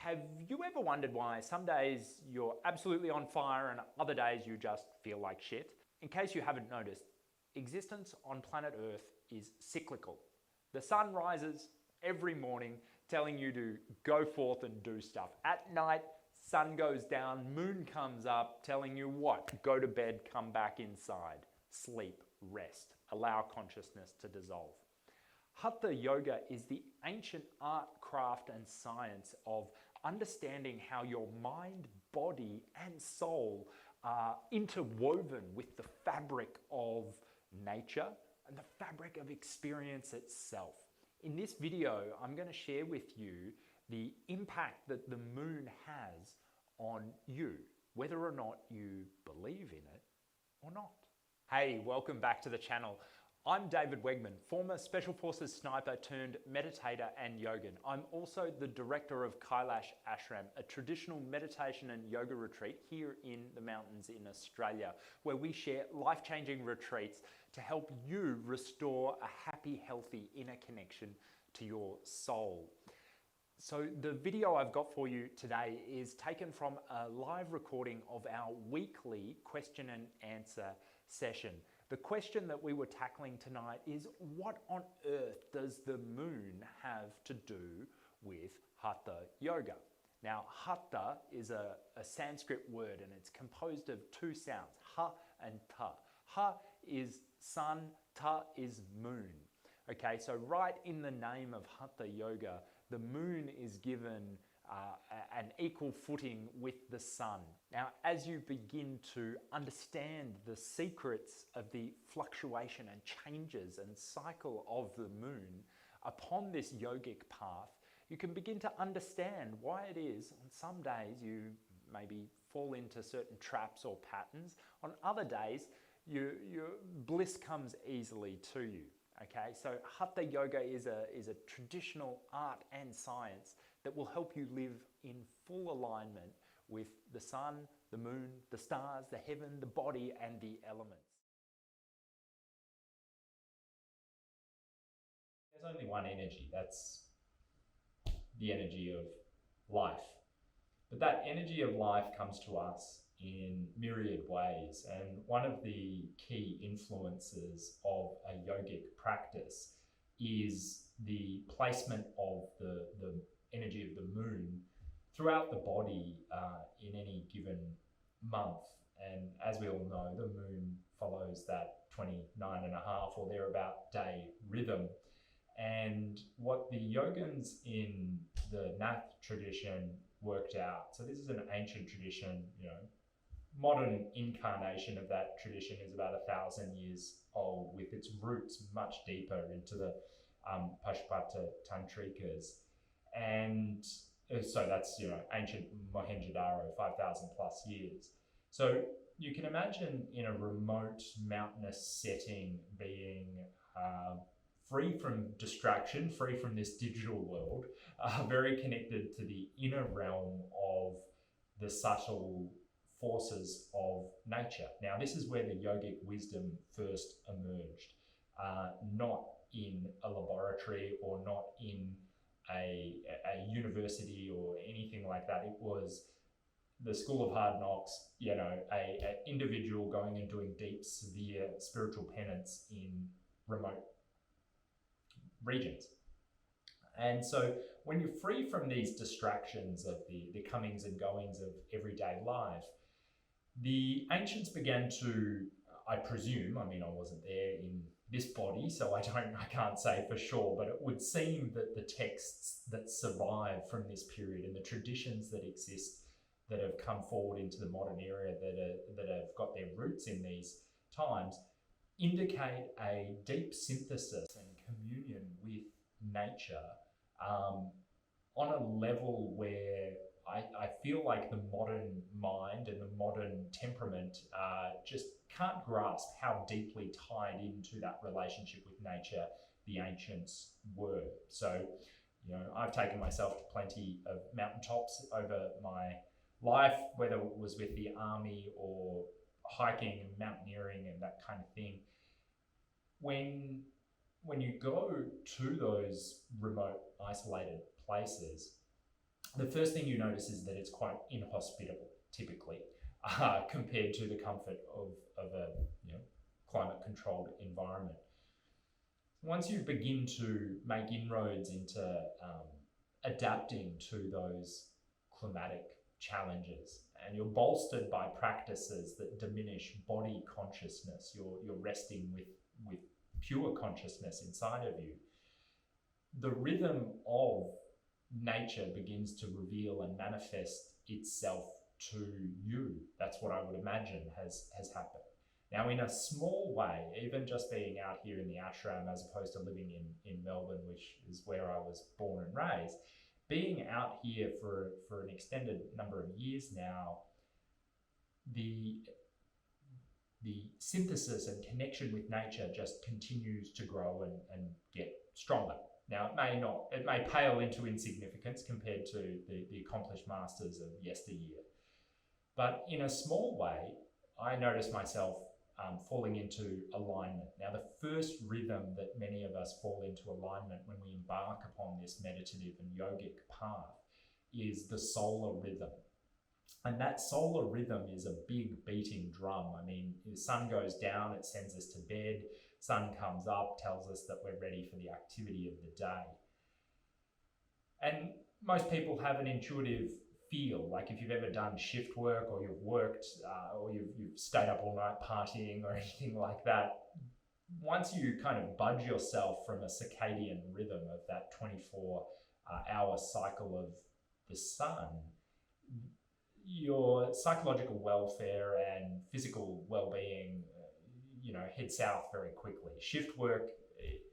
Have you ever wondered why some days you're absolutely on fire and other days you just feel like shit? In case you haven't noticed, existence on planet Earth is cyclical. The sun rises every morning telling you to go forth and do stuff. At night, sun goes down, moon comes up telling you what? Go to bed, come back inside, sleep, rest, allow consciousness to dissolve. Hatha Yoga is the ancient art, craft, and science of understanding how your mind, body, and soul are interwoven with the fabric of nature and the fabric of experience itself. In this video, I'm going to share with you the impact that the moon has on you, whether or not you believe in it or not. Hey, welcome back to the channel. I'm David Wegman, former Special Forces sniper turned meditator and yogin. I'm also the director of Kailash Ashram, a traditional meditation and yoga retreat here in the mountains in Australia, where we share life-changing retreats to help you restore a happy, healthy inner connection to your soul. So the video I've got for you today is taken from a live recording of our weekly question and answer session. The question that we were tackling tonight is, what on earth does the moon have to do with Hatha Yoga? Now, Hatha is a Sanskrit word and it's composed of two sounds, ha and ta. Ha is sun, ta is moon. Okay, so right in the name of Hatha Yoga, the moon is given an equal footing with the sun. Now, as you begin to understand the secrets of the fluctuation and changes and cycle of the moon upon this yogic path, you can begin to understand why it is on some days you maybe fall into certain traps or patterns. On other days, your bliss comes easily to you. Okay, so Hatha Yoga is a traditional art and science that will help you live in full alignment with the sun, the moon, the stars, the heaven, the body, and the elements. There's only one energy, that's the energy of life. But that energy of life comes to us in myriad ways, and one of the key influences of a yogic practice is the placement of the energy of the moon throughout the body in any given month. And as we all know, the moon follows that 29 and a half or thereabout day rhythm. And what the yogins in the Nath tradition worked out, so this is an ancient tradition, modern incarnation of that tradition is about 1,000 years old, with its roots much deeper into the Pashupata Tantrikas. And so that's, ancient Mohenjo-Daro, 5,000 plus years. So you can imagine in a remote mountainous setting being free from distraction, free from this digital world, very connected to the inner realm of the subtle forces of nature. Now, this is where the yogic wisdom first emerged, not in a laboratory or not in a university or anything like that. It was the school of hard knocks, a individual going and doing deep, severe spiritual penance in remote regions. And so when you're free from these distractions of the comings and goings of everyday life, the ancients began to, I presume, I wasn't there in this body, so I can't say for sure, but it would seem that the texts that survive from this period and the traditions that exist that have come forward into the modern era that have got their roots in these times indicate a deep synthesis and communion with nature on a level where I feel like the modern mind and the modern temperament just can't grasp how deeply tied into that relationship with nature the ancients were. So, I've taken myself to plenty of mountaintops over my life, whether it was with the army or hiking and mountaineering and that kind of thing. When you go to those remote, isolated places, the first thing you notice is that it's quite inhospitable, typically, compared to the comfort of a climate-controlled environment. Once you begin to make inroads into adapting to those climatic challenges, and you're bolstered by practices that diminish body consciousness, you're resting with pure consciousness inside of you, the rhythm of nature begins to reveal and manifest itself to you. That's what I would imagine has happened. Now, in a small way, even just being out here in the ashram as opposed to living in Melbourne, which is where I was born and raised, being out here for an extended number of years now, the synthesis and connection with nature just continues to grow and get stronger. Now, it may pale into insignificance compared to the accomplished masters of yesteryear. But in a small way, I notice myself falling into alignment. Now, the first rhythm that many of us fall into alignment when we embark upon this meditative and yogic path is the solar rhythm. And that solar rhythm is a big beating drum. I mean, the sun goes down, it sends us to bed. Sun comes up, tells us that we're ready for the activity of the day. And most people have an intuitive feel, like if you've ever done shift work or you've worked or you've stayed up all night partying or anything like that, once you kind of budge yourself from a circadian rhythm of that 24-hour cycle of the sun, your psychological welfare and physical well-being head south very quickly. Shift work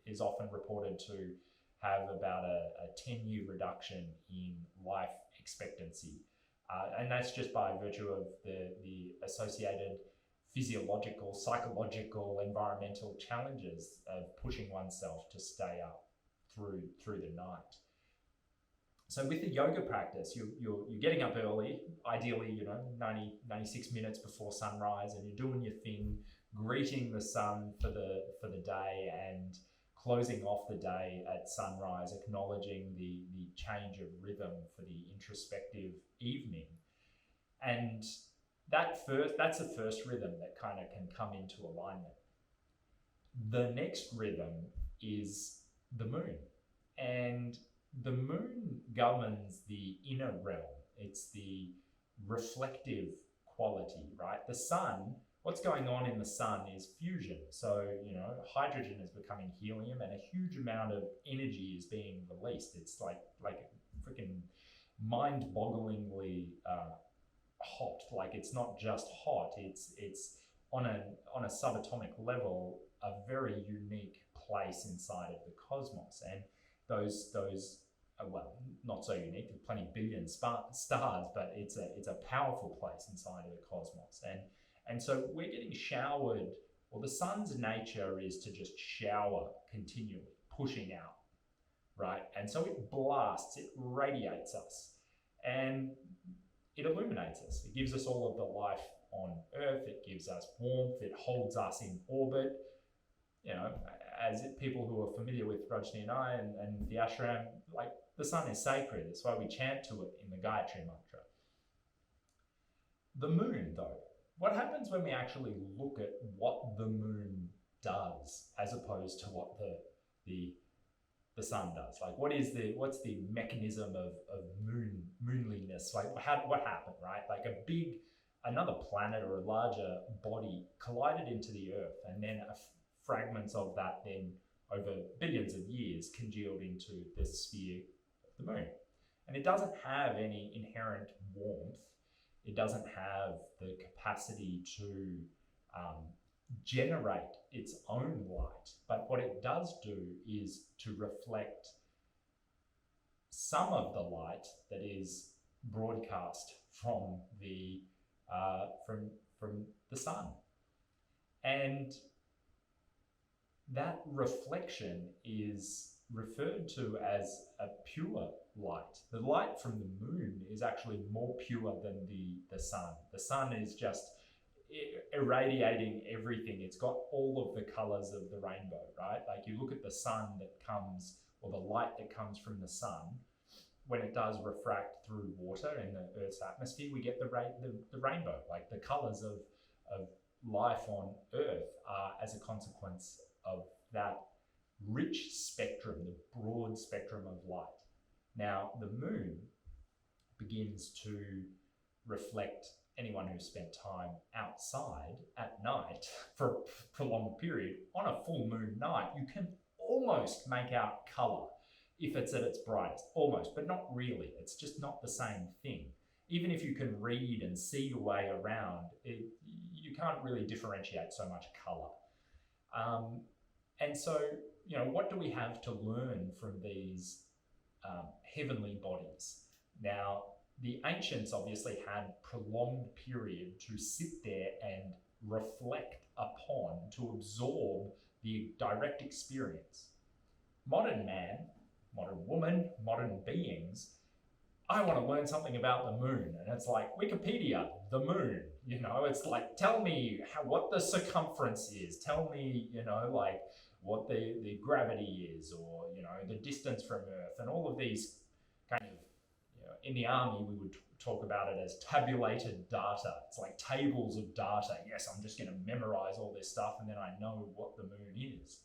is often reported to have about a 10-year reduction in life expectancy. And that's just by virtue of the associated physiological, psychological, environmental challenges of pushing oneself to stay up through the night. So with the yoga practice, you're getting up early, ideally 96 minutes before sunrise, and you're doing your thing, greeting the sun for the day and closing off the day at sunrise, acknowledging the change of rhythm for the introspective evening. And that's the first rhythm that kind of can come into alignment. The next rhythm is the moon. And the moon governs the inner realm. It's the reflective quality, right? The sun, what's going on in the sun is fusion. So, hydrogen is becoming helium and a huge amount of energy is being released. It's like freaking mind-bogglingly hot. Like, it's not just hot, it's on a subatomic level, a very unique place inside of the cosmos. And those well, not so unique, there's plenty billion stars, but it's a powerful place inside of the cosmos. And so we're getting showered, or the sun's nature is to just shower continually, pushing out, right? And so it blasts, it radiates us, and it illuminates us. It gives us all of the life on Earth, it gives us warmth, it holds us in orbit. As people who are familiar with Rajni and I and the ashram, like, the sun is sacred. That's why we chant to it in the Gayatri mantra. The moon, though, what happens when we actually look at what the moon does as opposed to what the sun does? Like, what's the mechanism of moonliness? Like, what happened, right? Like another planet or a larger body collided into the Earth, and then fragments of that then over billions of years congealed into the sphere of the moon. And it doesn't have any inherent warmth. It doesn't have the capacity to generate its own light. But what it does do is to reflect some of the light that is broadcast from the sun. And that reflection is referred to as a pure light. The light from the moon is actually more pure than the sun. The sun is just irradiating everything. It's got all of the colors of the rainbow, right? Like, you look at the sun that comes, or the light that comes from the sun, when it does refract through water in the Earth's atmosphere, we get the rainbow. Like the colors of life on Earth are as a consequence of that rich spectrum, the broad spectrum of light. Now, the moon begins to reflect anyone who's spent time outside at night for a prolonged period. On a full moon night, you can almost make out color if it's at its brightest, almost, but not really. It's just not the same thing. Even if you can read and see your way around, you can't really differentiate so much color. And so, what do we have to learn from these heavenly bodies? Now, the ancients obviously had prolonged period to sit there and reflect upon, to absorb the direct experience. Modern man, modern woman, modern beings, I want to learn something about the moon. And it's like, Wikipedia, the moon, it's like, tell me what the circumference is. Tell me, like what the gravity is, or, the distance from Earth, and all of these kind of, in the army, we would talk about it as tabulated data. It's like tables of data. Yes, I'm just going to memorize all this stuff and then I know what the moon is.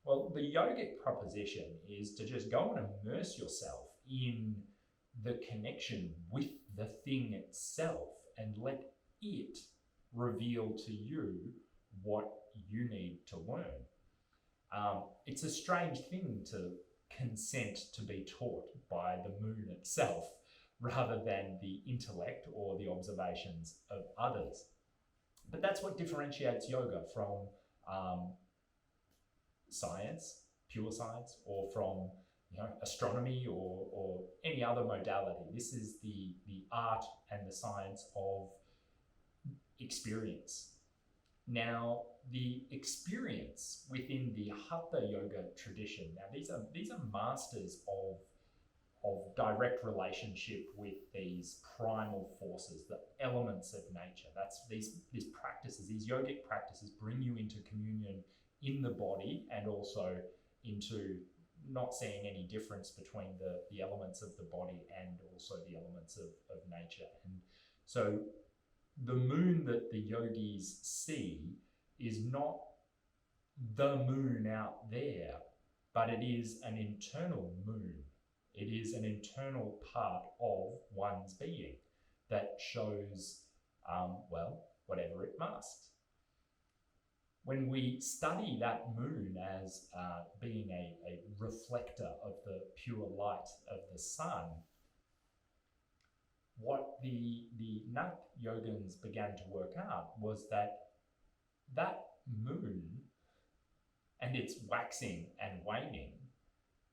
Well, the yogic proposition is to just go and immerse yourself in the connection with the thing itself and let it reveal to you what you need to learn. It's a strange thing to consent to be taught by the moon itself, rather than the intellect or the observations of others. But that's what differentiates yoga from science, pure science, or from astronomy or any other modality. This is the art and the science of experience. Now, the experience within the Hatha yoga tradition, now these are masters of direct relationship with these primal forces, the elements of nature. That's these practices, these yogic practices bring you into communion in the body and also into not seeing any difference between the elements of the body and also the elements of nature. And so the moon that the yogis see is not the moon out there, but it is an internal moon. It is an internal part of one's being that shows, whatever it masks. When we study that moon as being a reflector of the pure light of the sun, what the Nat yogins began to work out was that moon and its waxing and waning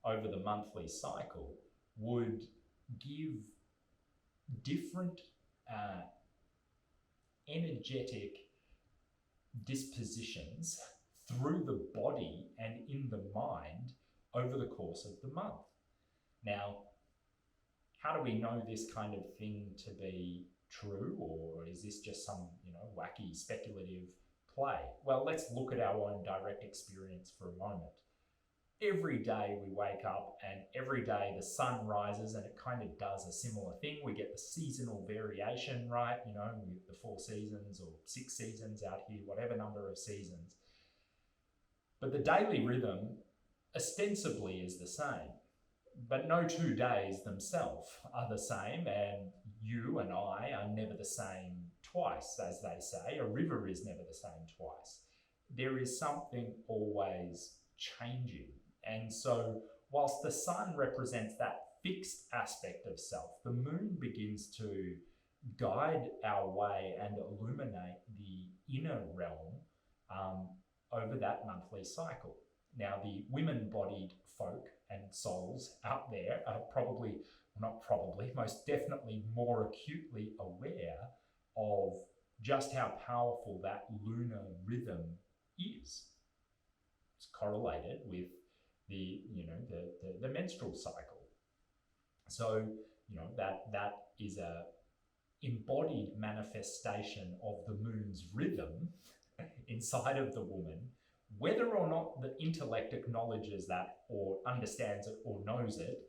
over the monthly cycle would give different energetic dispositions through the body and in the mind over the course of the month. Now, how do we know this kind of thing to be true, or is this just some wacky speculative play? Well, let's look at our own direct experience for a moment. Every day we wake up and every day the sun rises and it kind of does a similar thing. We get the seasonal variation, right? With the 4 seasons or 6 seasons out here, whatever number of seasons. But the daily rhythm ostensibly is the same, but no 2 days themselves are the same, and you and I are never the same twice, as they say. A river is never the same twice. There is something always changing. And so whilst the sun represents that fixed aspect of self, the moon begins to guide our way and illuminate the inner realm over that monthly cycle. Now, the women-bodied folk and souls out there are most definitely more acutely aware of just how powerful that lunar rhythm is. It's correlated with the menstrual cycle. So, that is a embodied manifestation of the moon's rhythm inside of the woman. Whether or not the intellect acknowledges that or understands it or knows it,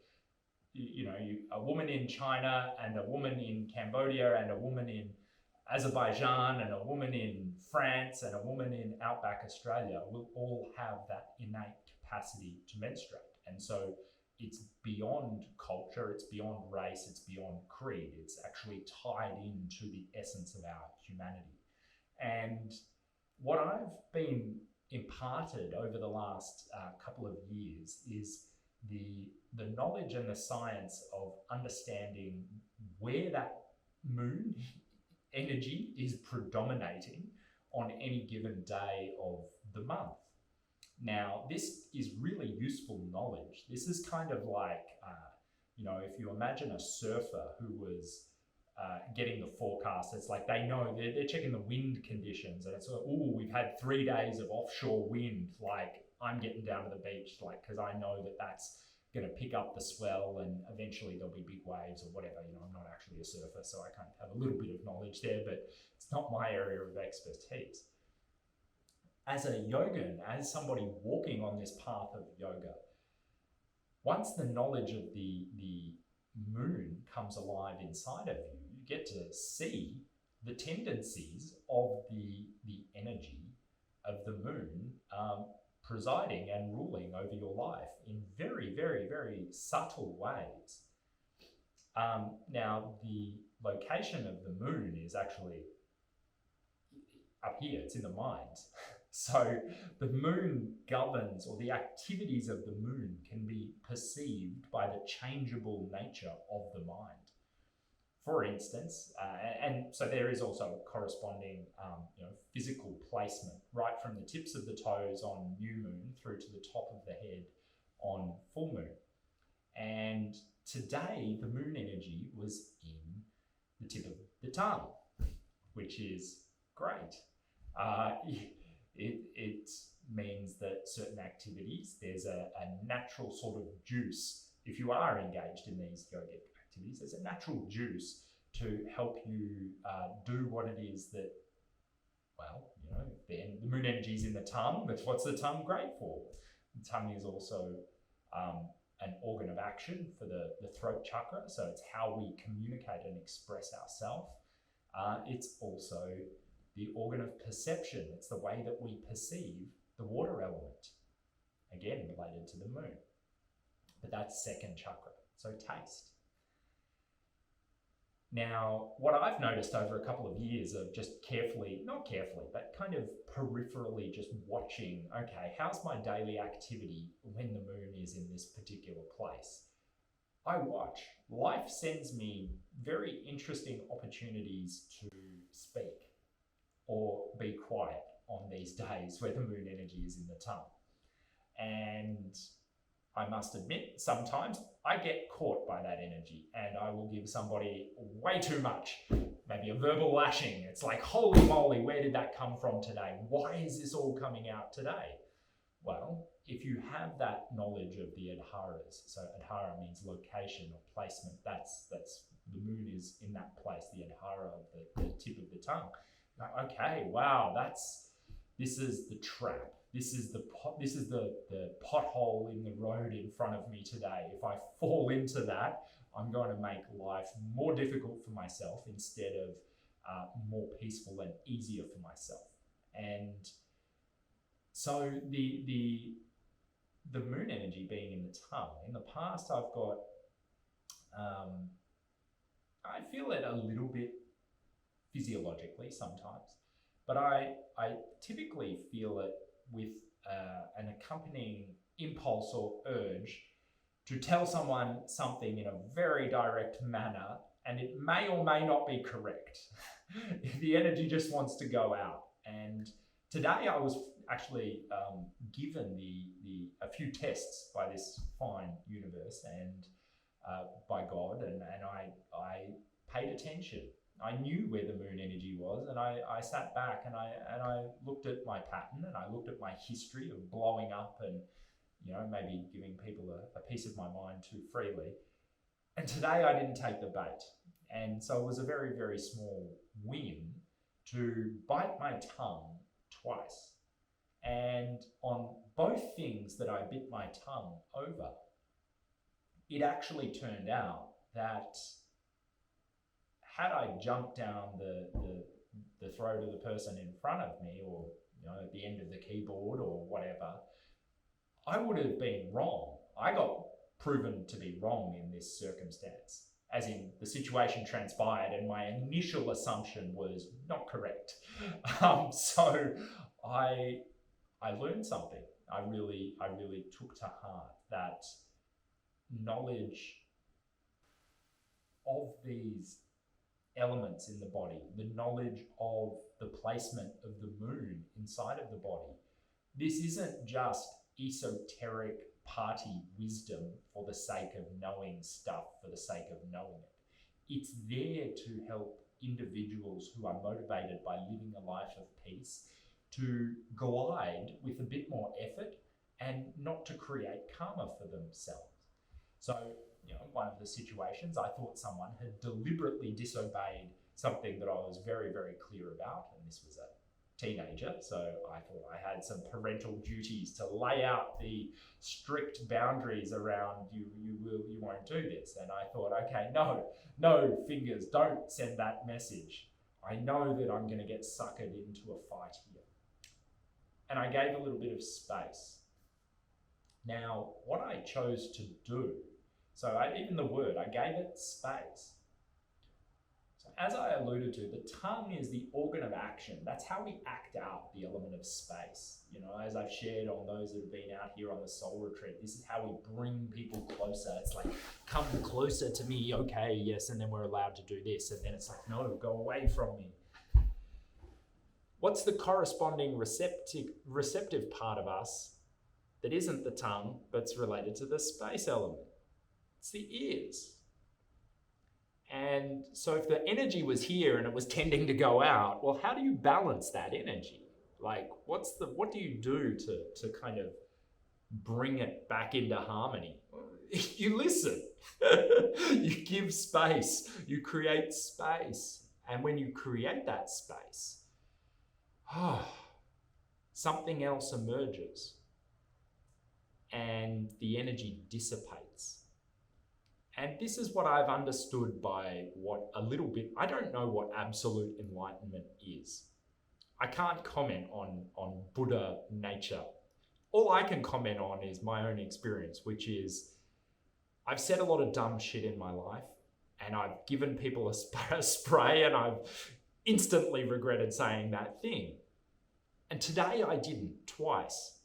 a woman in China and a woman in Cambodia and a woman in Azerbaijan and a woman in France and a woman in outback Australia will all have that innate capacity to menstruate. And so it's beyond culture, it's beyond race, it's beyond creed. It's actually tied into the essence of our humanity. And what I've been imparted over the last couple of years is the knowledge and the science of understanding where that moon energy is predominating on any given day of the month. Now, this is really useful knowledge. This is kind of like, if you imagine a surfer who was getting the forecast, it's like they know, they're checking the wind conditions, and it's, oh, we've had 3 days of offshore wind, like I'm getting down to the beach, like, because I know that that's going to pick up the swell and eventually there'll be big waves or whatever. I'm not actually a surfer, so I kind of have a little bit of knowledge there, but it's not my area of expertise. As a yogin, as somebody walking on this path of yoga, once the knowledge of the moon comes alive inside of you, you get to see the tendencies of the energy of the moon presiding and ruling over your life in very, very, very subtle ways. Now, the location of the moon is actually up here, it's in the mind. So the moon governs, or the activities of the moon can be perceived by the changeable nature of the mind. For instance, and so there is also a corresponding physical placement, right from the tips of the toes on new moon through to the top of the head on full moon. And today, the moon energy was in the tip of the tongue, which is great. It means that certain activities, there's a natural sort of juice. If you are engaged in these yogic activities, there's a natural juice to help you do what it is that, then the moon energy is in the tongue. But what's the tongue great for? The tongue is also an organ of action for the throat chakra. So it's how we communicate and express ourselves. It's also the organ of perception. It's the way that we perceive the water element, again related to the moon. But that's second chakra, so taste. Now, what I've noticed over a couple of years of just not carefully, but kind of peripherally just watching, okay, how's my daily activity when the moon is in this particular place? I watch. Life sends me very interesting opportunities to speak or be quiet on these days where the moon energy is in the tongue. And I must admit, sometimes I get caught by that energy and I will give somebody way too much, maybe a verbal lashing. It's like, holy moly, where did that come from today? Why is this all coming out today? Well, if you have that knowledge of the adharas, so adhara means location or placement, that's the moon is in that place, the adhara of the tip of the tongue. Okay, wow, this is the trap. This is the pothole in the road in front of me today. If I fall into that, I'm going to make life more difficult for myself instead of more peaceful and easier for myself. And so the moon energy being in the tongue, in the past I've got, I feel it a little bit physiologically sometimes, but I typically feel it with an accompanying impulse or urge to tell someone something in a very direct manner, and it may or may not be correct. The energy just wants to go out. And today I was actually given a few tests by this fine universe and by God, and I paid attention. I knew where the moon energy was, and I sat back and I looked at my pattern, and I looked at my history of blowing up and maybe giving people a piece of my mind too freely. And today I didn't take the bait, and so it was a very, very small win to bite my tongue twice. And on both things that I bit my tongue over, it actually turned out that had I jumped down the throat of the person in front of me, or at the end of the keyboard or whatever, I would have been wrong. I got proven to be wrong in this circumstance, as in the situation transpired and my initial assumption was not correct. So I learned something. I really took to heart that knowledge of these elements in the body, the knowledge of the placement of the moon inside of the body. This isn't just esoteric party wisdom for the sake of knowing stuff for the sake of knowing it. It's there to help individuals who are motivated by living a life of peace to glide with a bit more effort and not to create karma for themselves. So, one of the situations, I thought someone had deliberately disobeyed something that I was very, very clear about, and this was a teenager, so I thought I had some parental duties to lay out the strict boundaries around you won't do this. And I thought, okay, no fingers, don't send that message. I know that I'm going to get suckered into a fight here. And I gave a little bit of space. Now, what I chose to do, even the word, I gave it space. So as I alluded to, the tongue is the organ of action. That's how we act out the element of space. As I've shared on those that have been out here on the soul retreat, this is how we bring people closer. It's like, come closer to me, okay, yes, and then we're allowed to do this. And then it's like, no, go away from me. What's the corresponding receptive part of us that isn't the tongue, but's related to the space element? It's the ears. And so if the energy was here and it was tending to go out, well, how do you balance that energy? Like, what do you do to kind of bring it back into harmony? You listen. You give space. You create space. And when you create that space, something else emerges and the energy dissipates. And this is what I've understood by I don't know what absolute enlightenment is. I can't comment on Buddha nature. All I can comment on is my own experience, which is I've said a lot of dumb shit in my life, and I've given people a spray, and I've instantly regretted saying that thing. And today I didn't, twice.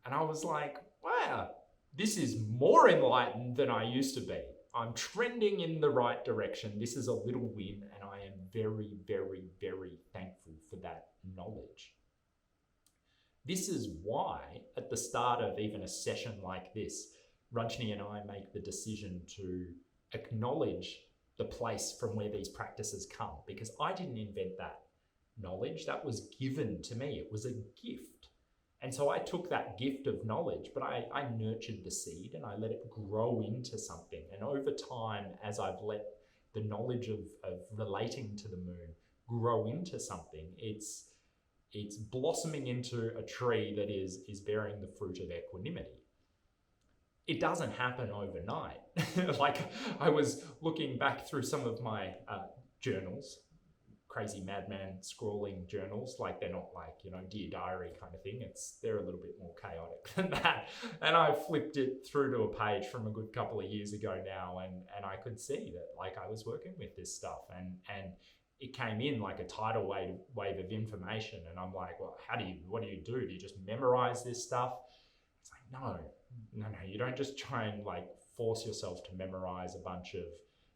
And I was like, wow, this is more enlightened than I used to be. I'm trending in the right direction. This is a little win, and I am very, very, very thankful for that knowledge. This is why, at the start of even a session like this, Rajni and I make the decision to acknowledge the place from where these practices come, because I didn't invent that knowledge. That was given to me. It was a gift. And so I took that gift of knowledge, but I nurtured the seed and I let it grow into something. And over time, as I've let the knowledge of relating to the moon grow into something, it's blossoming into a tree that is bearing the fruit of equanimity. It doesn't happen overnight. Like, I was looking back through some of my journals, crazy madman scrawling journals, like they're not like, Dear Diary kind of thing. They're a little bit more chaotic than that. And I flipped it through to a page from a good couple of years ago now, and I could see that like I was working with this stuff, and it came in like a tidal wave of information, and I'm like, well, what do you do? Do you just memorize this stuff? It's like, no, you don't just try and like force yourself to memorize a bunch of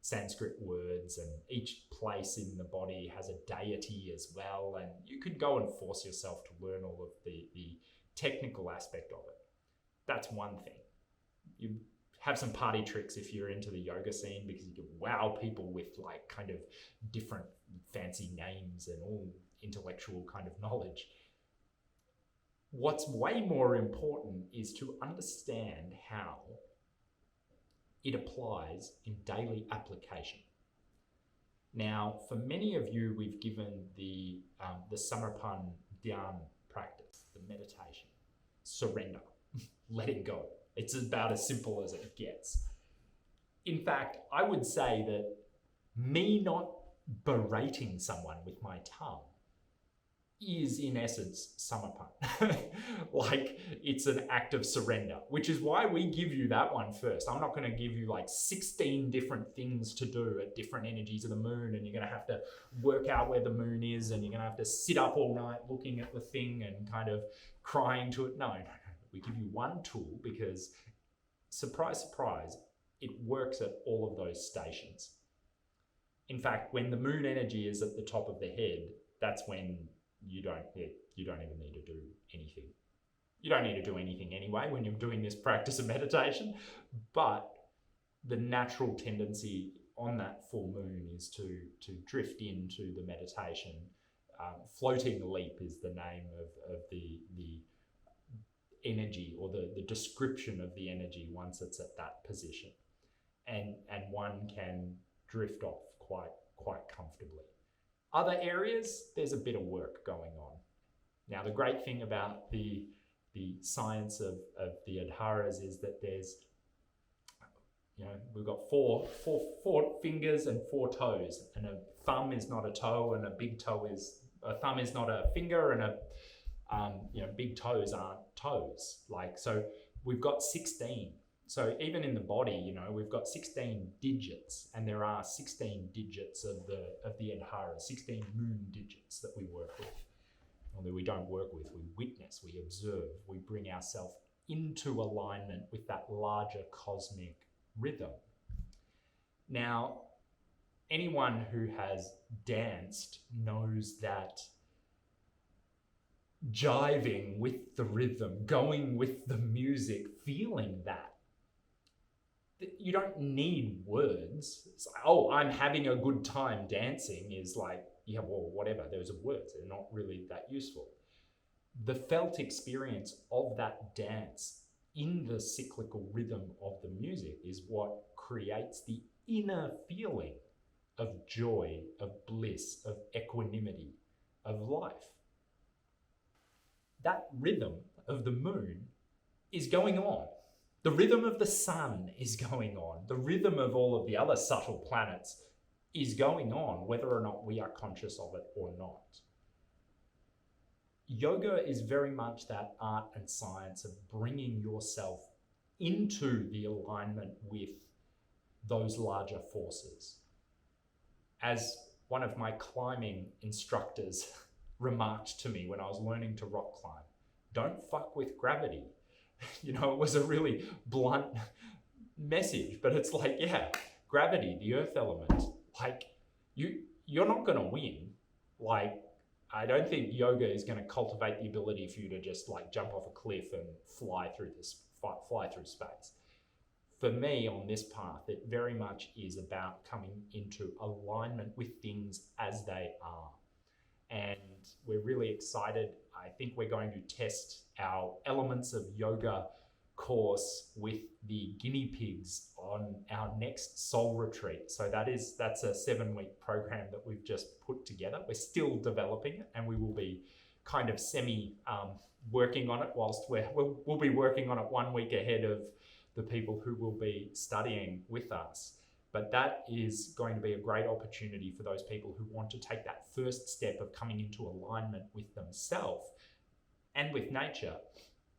Sanskrit words, and each place in the body has a deity as well, and you could go and force yourself to learn all of the technical aspect of it. That's one thing. You have some party tricks if you're into the yoga scene, because you can wow people with like kind of different fancy names and all intellectual kind of knowledge. What's way more important is to understand how it applies in daily application. Now, for many of you, we've given the Samarpan Dhyan practice, the meditation, surrender, letting go. It's about as simple as it gets. In fact, I would say that me not berating someone with my tongue is in essence samatha. Like, it's an act of surrender, which is why we give you that one first. I'm not going to give you like 16 different things to do at different energies of the moon, and you're going to have to work out where the moon is, and you're going to have to sit up all night looking at the thing and kind of crying to it. No. We give you one tool because, surprise, surprise, it works at all of those stations. In fact, when the moon energy is at the top of the head, that's when you don't even need to do anything. You don't need to do anything anyway when you're doing this practice of meditation, but the natural tendency on that full moon is to drift into the meditation. Floating leap is the name of the energy, or the description of the energy once it's at that position. And one can drift off quite comfortably. Other areas, there's a bit of work going on. Now, the great thing about the science of the Adharas is that there's, we've got four fingers and 4 toes, and a thumb is not a toe, and a thumb is not a finger, and big toes aren't toes. So we've got 16. So even in the body, we've got 16 digits, and there are 16 digits of the Adhara, 16 moon digits that we work with. Although we don't work with, we witness, we observe, we bring ourselves into alignment with that larger cosmic rhythm. Now, anyone who has danced knows that jiving with the rhythm, going with the music, feeling that, you don't need words. It's like, oh, I'm having a good time dancing is like, yeah, well, whatever, those are words. They're not really that useful. The felt experience of that dance in the cyclical rhythm of the music is what creates the inner feeling of joy, of bliss, of equanimity, of life. That rhythm of the moon is going on. The rhythm of the sun is going on. The rhythm of all of the other subtle planets is going on, whether or not we are conscious of it or not. Yoga is very much that art and science of bringing yourself into the alignment with those larger forces. As one of my climbing instructors remarked to me when I was learning to rock climb, don't fuck with gravity. It was a really blunt message, but it's like, yeah, gravity, the earth element, like you're not going to win. Like, I don't think yoga is going to cultivate the ability for you to just like jump off a cliff and fly through space. For me, on this path, it very much is about coming into alignment with things as they are. And we're really excited. I think we're going to test our Elements of Yoga course with the guinea pigs on our next soul retreat. So that's a 7-week program that we've just put together. We're still developing it, and we will be kind of working on it whilst we'll be working on it 1 week ahead of the people who will be studying with us. But that is going to be a great opportunity for those people who want to take that first step of coming into alignment with themselves and with nature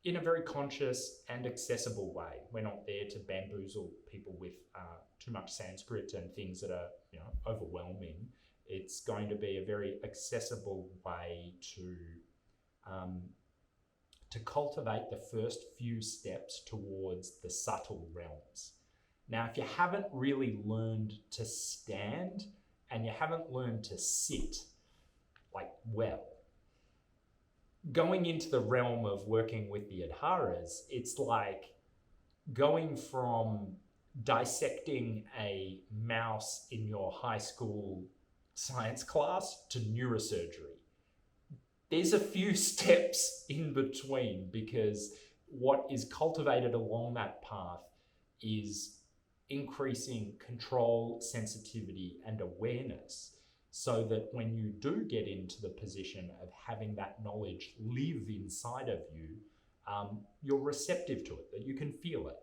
in a very conscious and accessible way. We're not there to bamboozle people with too much Sanskrit and things that are overwhelming. It's going to be a very accessible way to cultivate the first few steps towards the subtle realms. Now, if you haven't really learned to stand and you haven't learned to sit going into the realm of working with the Adharas, it's like going from dissecting a mouse in your high school science class to neurosurgery. There's a few steps in between, because what is cultivated along that path is increasing control, sensitivity, and awareness, so that when you do get into the position of having that knowledge live inside of you, you're receptive to it, that you can feel it.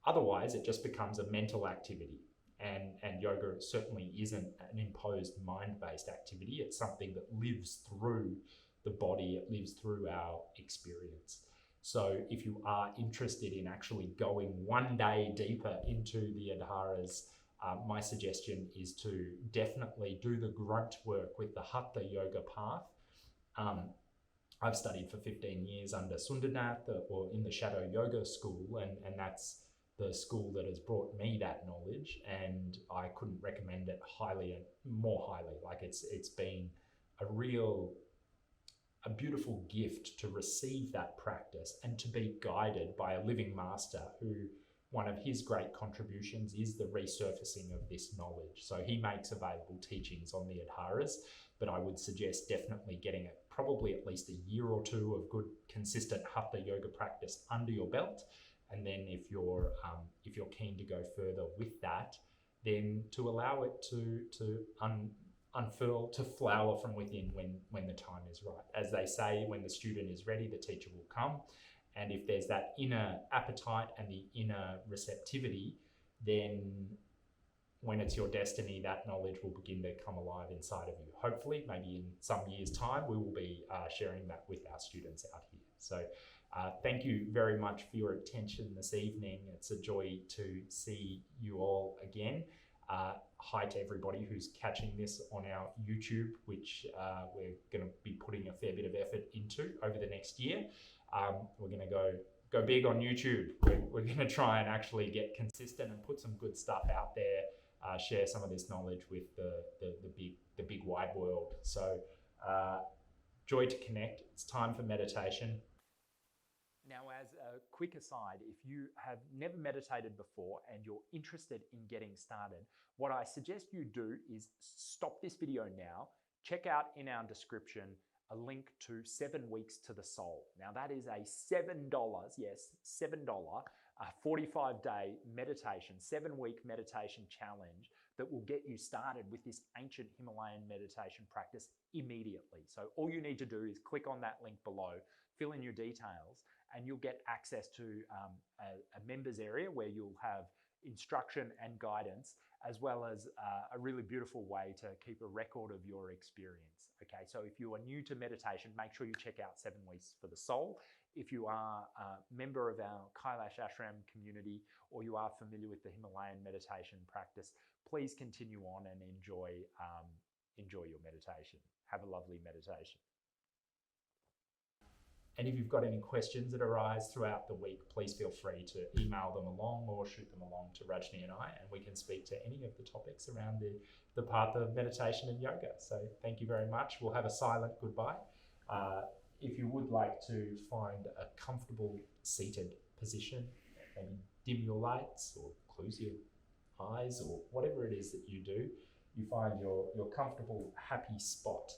Otherwise, it just becomes a mental activity. And yoga certainly isn't an imposed mind-based activity. It's something that lives through the body, it lives through our experience. So if you are interested in actually going one day deeper into the Adharas, my suggestion is to definitely do the grunt work with the Hatha Yoga path. I've studied for 15 years under Sundarnath, or in the Shadow Yoga school, and that's the school that has brought me that knowledge, and I couldn't recommend it highly and more highly. Like it's been a beautiful gift to receive that practice and to be guided by a living master who one of his great contributions is the resurfacing of this knowledge. So he makes available teachings on the Adharas, but I would suggest definitely getting it probably at least a year or two of good consistent Hatha Yoga practice under your belt. And then if you're keen to go further with that, then to allow it to unfurl, to flower from within when the time is right. As they say, when the student is ready, the teacher will come. And if there's that inner appetite and the inner receptivity, then when it's your destiny, that knowledge will begin to come alive inside of you. Hopefully, maybe in some years' time, we will be sharing that with our students out here. So thank you very much for your attention this evening. It's a joy to see you all again. Hi to everybody who's catching this on our YouTube, which we're going to be putting a fair bit of effort into over the next year. We're going to go big on YouTube. We're going to try and actually get consistent and put some good stuff out there, share some of this knowledge with the big wide world. So joy to connect. It's time for meditation. Now, as a quick aside, if you have never meditated before and you're interested in getting started, what I suggest you do is stop this video now, check out in our description a link to 7 Weeks to the Soul. Now that is a $7, yes, $7, a 45-day meditation, 7-week meditation challenge that will get you started with this ancient Himalayan meditation practice immediately. So all you need to do is click on that link below, fill in your details, and you'll get access to a members area where you'll have instruction and guidance, as well as a really beautiful way to keep a record of your experience. Okay, so if you are new to meditation, make sure you check out 7 Weeks for the Soul. If you are a member of our Kailash Ashram community, or you are familiar with the Himalayan meditation practice, please continue on and enjoy your meditation. Have a lovely meditation. And if you've got any questions that arise throughout the week, please feel free to email them along or shoot them along to Rajni and I, and we can speak to any of the topics around the path of meditation and yoga. So thank you very much. We'll have a silent goodbye. If you would like to find a comfortable seated position, maybe dim your lights or close your eyes or whatever it is that you do, you find your comfortable, happy spot.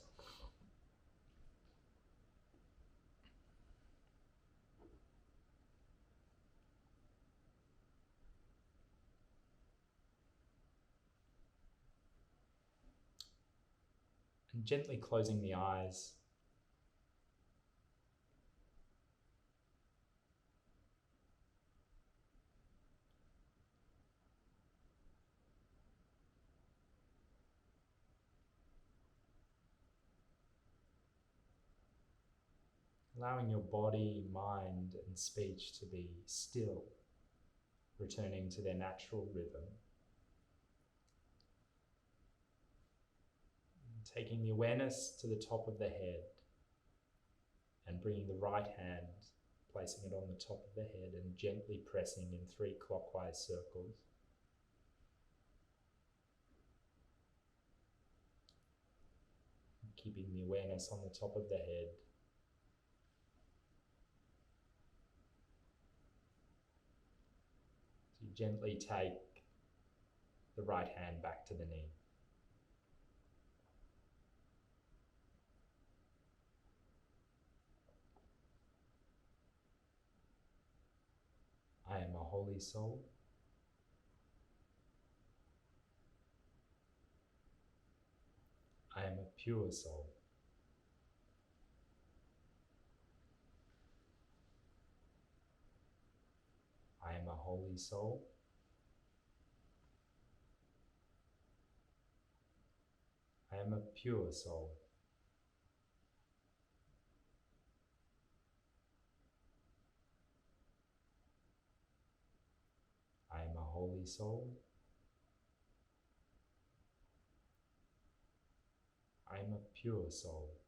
And gently closing the eyes. Allowing your body, mind, and speech to be still, returning to their natural rhythm. Taking the awareness to the top of the head and bringing the right hand, placing it on the top of the head and gently pressing in 3 clockwise circles. Keeping the awareness on the top of the head. So you gently take the right hand back to the knee. I am a holy soul. I am a pure soul. I am a holy holy soul. I am a pure soul. I am a holy soul. I am a pure soul.